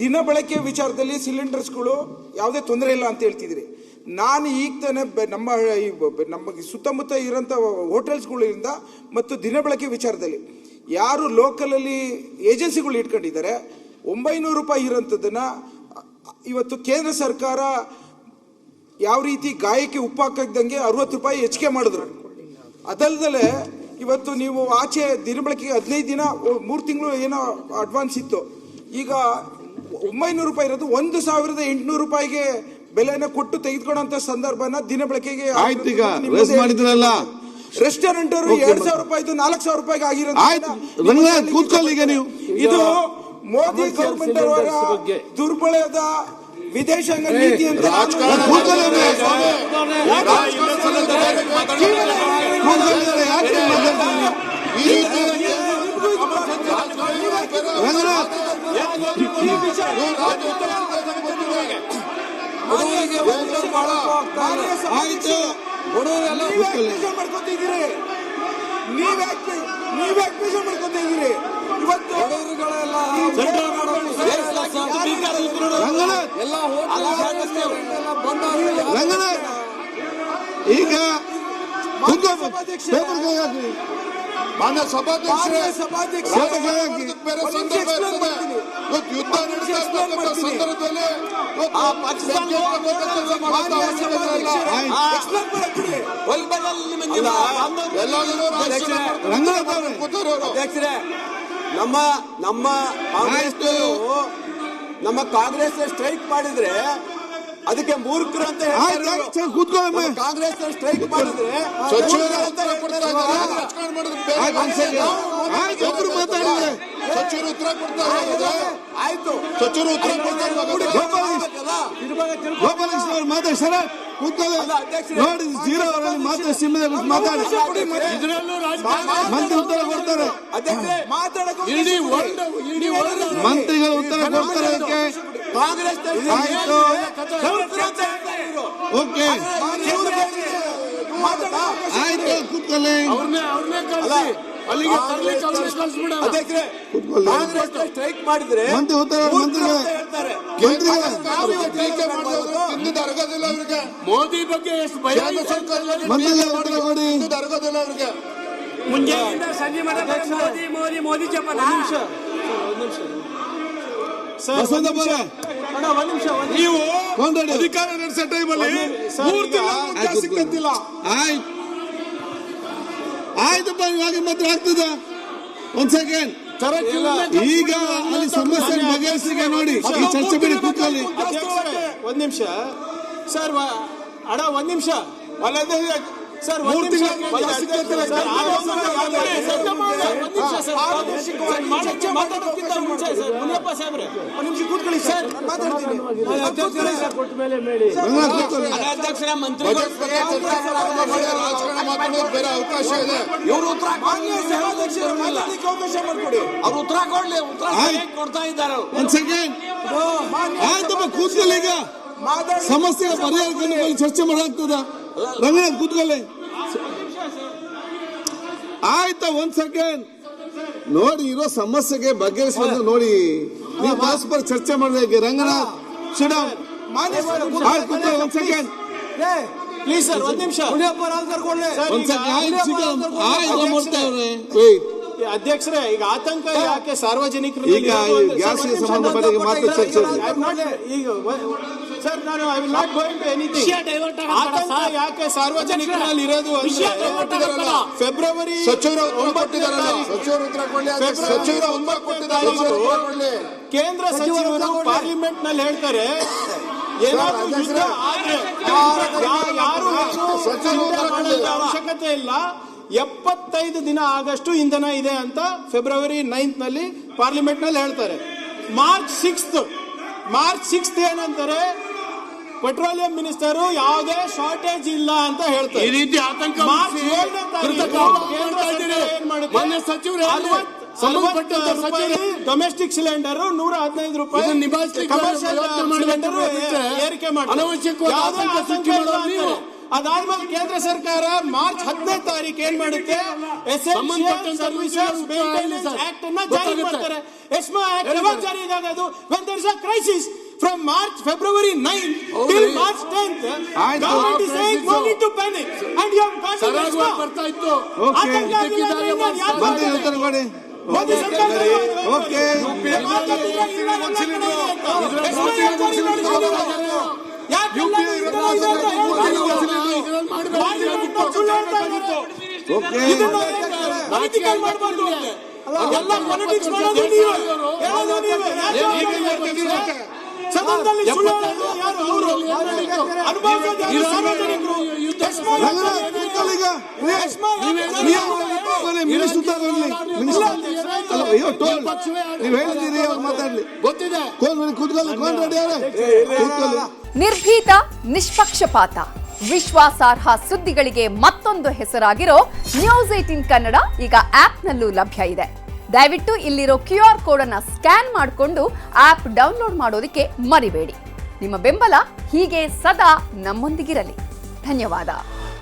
ದಿನ ಬಳಕೆ ವಿಚಾರದಲ್ಲಿ ಸಿಲಿಂಡರ್ಸ್ಗಳು ಯಾವುದೇ ತೊಂದರೆ ಇಲ್ಲ ಅಂತ ಹೇಳ್ತಿದ್ರಿ. ನಾನು ಈಗ ತಾನೆ ನಮ್ಮ ಸುತ್ತಮುತ್ತ ಇರೋಂಥ ಹೋಟೆಲ್ಸ್ಗಳಿಂದ ಮತ್ತು ದಿನ ಬಳಕೆ ವಿಚಾರದಲ್ಲಿ ಯಾರು ಲೋಕಲಲ್ಲಿ ಏಜೆನ್ಸಿಗಳು ಇಟ್ಕೊಂಡಿದ್ದಾರೆ 900 ರೂಪಾಯಿ ಇರೋಂಥದ್ದನ್ನ ಇವತ್ತು ಕೇಂದ್ರ ಸರ್ಕಾರ ಯಾವ ರೀತಿ ಗಾಯಕ್ಕೆ ಉಪ್ಪು ಹಾಕಿದಂಗೆ 60 ರೂಪಾಯಿ ಹೆಚ್ಚಿಗೆ ಮಾಡಿದ್ರು. ಅದಲ್ಲದೆ ಇವತ್ತು ನೀವು ಆಚೆ ದಿನ ಬಳಕೆಗೆ 15 ದಿನ 3 ತಿಂಗಳು ಏನೋ ಅಡ್ವಾನ್ಸ್ ಇತ್ತು, ಈಗ 900 ರೂಪಾಯಿ ಇರೋದು 1800 ರೂಪಾಯಿಗೆ ಬೆಲೆನ ಕೊಟ್ಟು ತೆಗೆದುಕೊಳ್ಳುವಂತ ಸಂದರ್ಭನ ದಿನ ಬಳಕೆಗೆ ರೆಸ್ಟೋರೆಂಟ್ ಅವರು 2000 ರೂಪಾಯಿದು 4000 ರೂಪಾಯಿಗೆ ಆಗಿರೋದು. ಇದು ಮೋದಿ ಗವರ್ಮೆಂಟ್ ಅವರ ದುರ್ಬಳದ ವಿದೇಶಾಂಗ ನೀತಿ ಅಂತ ಮಾಡ್ಕೊತಿದ್ದೀರಿ. ನೀವ್ಯಾಕೆ ಮಾಡ್ಕೊತಿದ್ದೀರಿ? ಇವತ್ತು ಈಗ ಮಾನ್ಯ ಸಭಾಧ್ಯಕ್ಷರೇ ಬೇರೆ ಸಂದರ್ಭ ಇರ್ತದೆ. ಇವತ್ತು ಯುದ್ಧ ನಡೆಸಿದ ಸಂದರ್ಭದಲ್ಲಿ ಅಧ್ಯಕ್ಷರೇ, ನಮ್ಮ ಕಾಂಗ್ರೆಸ್ ಸ್ಟ್ರೈಕ್ ಮಾಡಿದ್ರೆ ಅದಕ್ಕೆ ಮೂರ್ಖರು ಅಂತ ಕಾಂಗ್ರೆಸ್ ಸ್ಟ್ರೈಕ್ ಮಾಡಿದ್ರೆ ಸಚಿವರು ಉತ್ತರ ಕೊಡ್ತಾರೆ. ಆಯ್ತು, ಸಚಿವರು ಉತ್ತರ ಕೊಡ್ತಾರೆ. ಮಾತಾಡ್ತಾರೆ ನೋಡಿ, ಜೀರೋ ಅವರಲ್ಲಿ ಮಾತ್ರ ಸಿಂಹದಲ್ಲಿ ಮಾತಾಡಿ ಮಂತ್ರಿ ಉತ್ತರ ಕೊಡ್ತಾರೆ. ಮಂತ್ರಿಗಳು ಉತ್ತರ ಕೊಡ್ತಾರೆ. ಅದಕ್ಕೆ ಕಾಂಗ್ರೆಸ್ ಆಯ್ತು, ಓಕೆ ಆಯ್ತು, ಕೂತ್ಕೊಳ್ಳಿ. ಸ್ಟ್ರೈಕ್ ಮಾಡಿದ್ರೆ ಮಂತ್ರಿ ಉತ್ತರ ಮಂತ್ರಿಗಳೇ ಮೋದಿ ಬಗ್ಗೆ ಎಷ್ಟು ಭಯ ಮಂತ್ರಿಗಳು ಉತ್ತರ ಕೊಡಿ. ಅರಗೋದಿಲ್ಲ ಅವ್ರಿಗೆ. ಮುಂಜಾನೆಯಿಂದ ಸಂಜೆ ಮೋದಿ ಜಪನ ನೀವು ಅಧಿಕಾರ ನಡೆಸೋ ಟೈಮಲ್ಲಿ ಸಿಕ್ಕಂತಿಲ್ಲ. ಆಯ್ತಪ್ಪ, ಇವಾಗ ಮಾತ್ರ ಆಗ್ತದ. ಒಂದ್ ಸೆಕೆಂಡ್, ಈಗ ಅಲ್ಲಿ ಸಮಸ್ಯೆ ಬಗೆಹರಿಸಿಗೆ ನೋಡಿ. ಈ ಚರ್ಚೆ ಬಿಡಿ, ಕೂತ್ಕೊಳ್ಳಿ. ಒಂದ್ ನಿಮಿಷ ಸರ್, ಅಡ ಒಂದ್ ನಿಮಿಷ ಸರ್, ಮುನಿಯಪ್ಪ ಸಾಹೇಬ್ರೆ ಕೂತ್ಕೊಳ್ಳಿ ಸರ್, ಮಾತಾಡ್ತೀನಿ. ಅಧ್ಯಕ್ಷರ ಮಂತ್ರಿ ಬೇರೆ ಅವಕಾಶ ಇದೆ. ಇವರು ಉತ್ತರ ಅವಕಾಶ ಮಾಡ್ಕೊಡಿ. ಅವ್ರು ಉತ್ತರ ಕೊಡ್ಲಿ, ಉತ್ತರ ಕೊಡ್ತಾ ಇದ್ದಾರೆ. ಒಂದ್ ಸೆಕೆಂಡ್, ಆಯ್ತಪ್ಪ ಕೂತ್ಕೊಳ್ಳಿ. ಈಗ ಸಮಸ್ಯೆ ಪರಿಹಾರ ಚರ್ಚೆ ಮಾಡಾಗ್ತದ. ರಂಗನಾಥ್ ಕೂತ್ಕೊಳ್ಳಿ. ಆಯ್ತಾ, ಒಂದ್ ಸೆಕೆಂಡ್ ನೋಡಿ. ಇರೋ ಸಮಸ್ಯೆಗೆ ಬಗೆಹರಿಸುವಂತ ನೋಡಿ. ನೀವು ಪರಸ್ಪರ ಚರ್ಚೆ ಮಾಡಿದ್ರೆ ರಂಗನಾಥ್ ಶಿಡಮ್ ಕೂತ್ಕೊಳ್ಳಿ. ಒಂದ್ ಸೆಕೆಂಡ್ ಪ್ಲೀಸ್ ಸರ್, ಒಂದ್ ನಿಮಿಷ. ಅಧ್ಯಕ್ಷರೇ, ಈಗ ಆತಂಕ ಯಾಕೆ ಸಾರ್ವಜನಿಕರು? ಈಗ ಗ್ಯಾಸ್ಗೆ ಸಂಬಂಧಪಟ್ಟ ಮಾತ್ರ ಚರ್ಚೆ. ಈಗ ಸರ್, ನಾನು I will not going to anything. ಆತಂಕ ಯಾಕೆ ಸಾರ್ವಜನಿಕರಲ್ಲಿ ಇರೋದು? ಫೆಬ್ರವರಿ ಸಚಿವರು ಕೇಂದ್ರ ಸಚಿವರು ಪಾರ್ಲಿಮೆಂಟ್ ನಲ್ಲಿ ಹೇಳ್ತಾರೆ, ಏನಾದರೂ ಯುದ್ಧ ಆದ್ರೆ ಯಾರು ಅವಶ್ಯಕತೆ ಇಲ್ಲ, 75 ದಿನ ಆಗಷ್ಟು ಇಂಧನ ಇದೆ ಅಂತ ಫೆಬ್ರವರಿ 9 ನಲ್ಲಿ ಪಾರ್ಲಿಮೆಂಟ್ ನಲ್ಲಿ ಹೇಳ್ತಾರೆ. ಮಾರ್ಚ್ 6 ಏನಂತಾರೆ, ಪೆಟ್ರೋಲಿಯಂ ಮಿನಿಸ್ಟರ್ ಯಾವುದೇ ಶಾರ್ಟೇಜ್ ಇಲ್ಲ ಅಂತ ಹೇಳ್ತಾರೆ. ಈ ರೀತಿ ಆತಂಕ ಮಾರ್ಚ್ 7ನೇ ತಾರೀಕು ಏನ್ ಮಾಡುತ್ತೆ, ಸಚಿವರು ಡೊಮೆಸ್ಟಿಕ್ ಸಿಲಿಂಡರ್ 115 ರೂಪಾಯಿ ಏರಿಕೆ ಮಾಡಿ ಅದಾದ್ಮೇಲೆ ಕೇಂದ್ರ ಸರ್ಕಾರ ಮಾರ್ಚ್ 15 ತಾರೀಕು ಏನ್ ಮಾಡುತ್ತೆ, ಎಸೆನ್ಷಿಯಲ್ ಸರ್ವಿಸಸ್ ಮೇಂಟೆನೆನ್ಸ್ ಆಕ್ಟ್ ಅನ್ನ ಜಾರಿ ಮಾಡ್ತಾರೆ. ಎಸ್ಮಾ ಆಕ್ಟ್ ಯಾವಾಗ ಜಾರಿ ಆಗೋದು? when there is a crisis. From February 9 till March 10th, government is saying no need to panic, and you have got to ESMA. ಬರ್ತಾ ಇತ್ತು. ಮಂತ್ರಿ ಉತ್ತರ ಕೊಡಿ. ಮೋದಿ ಸರ್ಕಾರ ಓಕೆ ಎಲ್ಲ ಪಾಲಿಟಿಕ್ಸ್ ಮಾಡೋದು ನೀವು, ಹೇಳೋದು ನೀವೇ. ಸದನದಲ್ಲಿ ಸುಳ್ಳು ಹೇಳೋದು ಯಾರು? ಅವರು ಅನುಭವಿಸೋದು ಯಾರು? ಸಾರ್ವಜನಿಕರು. ನೀವು ಹೇಳಿದ್ದೀರಿ, ಅವ್ರು ಮಾತಾಡ್ಲಿ. ಗೊತ್ತಿದೆ. ಕೂತ್ಕೊಳ್ಳಿ, ರೆಡಿ ಅವರೇ. ನಿರ್ಭೀತ, ನಿಷ್ಪಕ್ಷಪಾತ, ವಿಶ್ವಾಸಾರ್ಹ ಸುದ್ದಿಗಳಿಗೆ ಮತ್ತೊಂದು ಹೆಸರಾಗಿರೋ ನ್ಯೂಸ್ 18 ಕನ್ನಡ ಈಗ ಆಪ್ನಲ್ಲೂ ಲಭ್ಯ ಇದೆ. ದಯವಿಟ್ಟು ಇಲ್ಲಿರೋ QR ಕೋಡ್ ಅನ್ನ ಸ್ಕ್ಯಾನ್ ಮಾಡಿಕೊಂಡು ಆಪ್ ಡೌನ್ಲೋಡ್ ಮಾಡೋದಕ್ಕೆ ಮರಿಬೇಡಿ. ನಿಮ್ಮ ಬೆಂಬಲ ಹೀಗೆ ಸದಾ ನಮ್ಮೊಂದಿಗಿರಲಿ. ಧನ್ಯವಾದ.